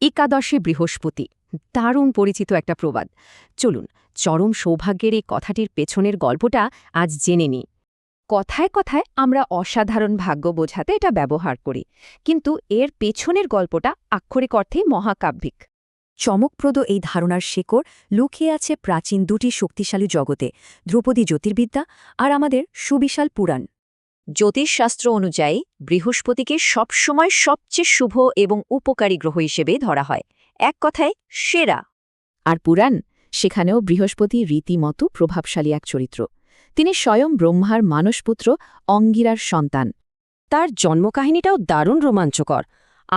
একাদশে বৃহস্পতি, দারুণ পরিচিত একটা প্রবাদ। চলুন চরম সৌভাগ্যের এই কথাটির পেছনের গল্পটা আজ জেনে নিই। কথায় কথায় আমরা অসাধারণ ভাগ্য বোঝাতে এটা ব্যবহার করি, কিন্তু এর পেছনের গল্পটা আক্ষরিক অর্থেই মহাকাব্যিক। চমকপ্রদ এই ধারণার শেকড় লুকিয়ে আছে প্রাচীন দুটি শক্তিশালী জগতে, ধ্রুপদী জ্যোতির্বিদ্যা আর আমাদের সুবিশাল পুরাণ। জ্যোতিষশাস্ত্র অনুযায়ী বৃহস্পতিকে সবসময় সবচেয়ে শুভ এবং উপকারী গ্রহ হিসেবে ধরা হয়, এক কথায় সেরা। আর পুরাণ, সেখানেও বৃহস্পতি রীতিমতো প্রভাবশালী এক চরিত্র। তিনি স্বয়ং ব্রহ্মার মানসপুত্র অঙ্গিরার সন্তান। তার জন্মকাহিনীটাও দারুণ রোমাঞ্চকর।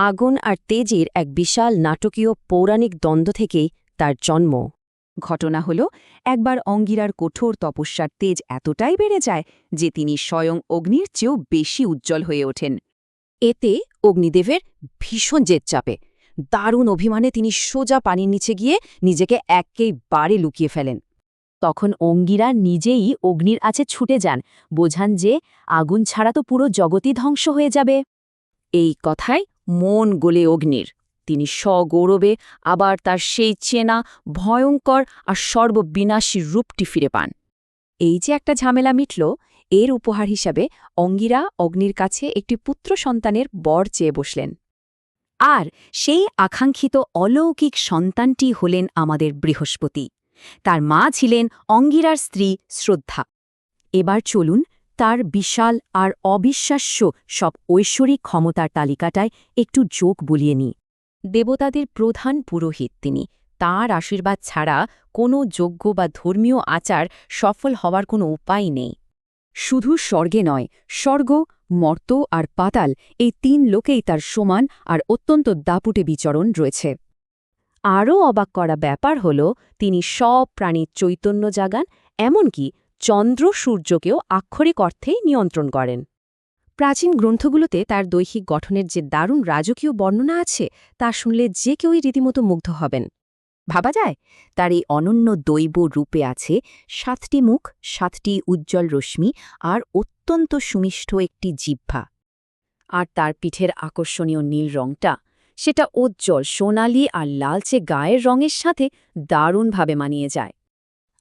আগুন আর তেজের এক বিশাল নাটকীয় পৌরাণিক দ্বন্দ্ব থেকেই তার জন্ম। ঘটনা হল, একবার অঙ্গিরার কঠোর তপস্যার তেজ এতটাই বেড়ে যায় যে তিনি স্বয়ং অগ্নির চেয়েও বেশি উজ্জ্বল হয়ে ওঠেন। এতে অগ্নিদেবের ভীষণ জেদ চাপে। দারুণ অভিমানে তিনি সোজা পানির নিচে গিয়ে নিজেকে একেবারে লুকিয়ে ফেলেন। তখন অঙ্গিরা নিজেই অগ্নির কাছে ছুটে যান, বোঝান যে আগুন ছাড়া তো পুরো জগতই ধ্বংস হয়ে যাবে। এই কথায় মন গলে অগ্নির। তিনি সগৌরবে আবার তার সেই চেনা, ভয়ঙ্কর আর সর্ববিনাশী রূপটি ফিরে পান। এই যে একটা ঝামেলা মিটল, এর উপহার হিসাবে অঙ্গিরা অগ্নির কাছে একটি পুত্র সন্তানের বর চেয়ে বসলেন। আর সেই আকাঙ্ক্ষিত অলৌকিক সন্তানটি হলেন আমাদের বৃহস্পতি। তার মা ছিলেন অঙ্গিরার স্ত্রী শ্রদ্ধা। এবার চলুন তার বিশাল আর অবিশ্বাস্য সব ঐশ্বরিক ক্ষমতার তালিকাটায় একটু যোগ বুলিয়ে নিই। দেবতাদের প্রধান পুরোহিত তিনি। তাঁর আশীর্বাদ ছাড়া কোনো যজ্ঞ বা ধর্মীয় আচার সফল হওয়ার কোনো উপায় নেই। শুধু স্বর্গে নয়, স্বর্গ, মর্ত আর পাতাল, এই তিন লোকেই তার সমান আর অত্যন্ত দাপুটে বিচরণ রয়েছে। আরও অবাক করা ব্যাপার হল, তিনি সব প্রাণীর চৈতন্য জাগান, এমনকি চন্দ্র সূর্যকেও আক্ষরিক অর্থেই নিয়ন্ত্রণ করেন। প্রাচীন গ্রন্থগুলোতে তার দৈহিক গঠনের যে দারুণ রাজকীয় বর্ণনা আছে, তা শুনলে যে কেউই রীতিমতো মুগ্ধ হবেন। ভাবা যায়, তার এই অনন্য দৈব রূপে আছে ৭টি মুখ, ৭টি উজ্জ্বল রশ্মি আর অত্যন্ত সুমিষ্ঠ একটি জিহ্বা। আর তার পিঠের আকর্ষণীয় নীল রংটা, সেটা উজ্জ্বল সোনালি আর লালচে গায়ের রঙের সাথে দারুণভাবে মানিয়ে যায়।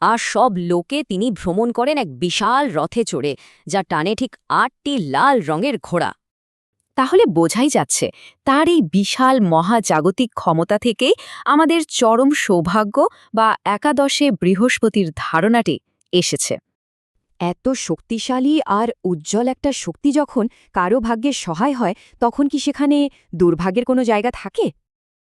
আর সব লোকে তিনি ভ্রমণ করেন এক বিশাল রথে চড়ে, যা টানে ঠিক ৮টি লাল রঙের ঘোড়া। তাহলে বোঝাই যাচ্ছে, তার এই বিশাল মহাজাগতিক ক্ষমতা থেকেই আমাদের চরম সৌভাগ্য বা একাদশে বৃহস্পতির ধারণাটি এসেছে। এত শক্তিশালী আর উজ্জ্বল একটা শক্তি যখন কারো ভাগ্যে সহায় হয়, তখন কি সেখানে দুর্ভাগ্যের কোনো জায়গা থাকে?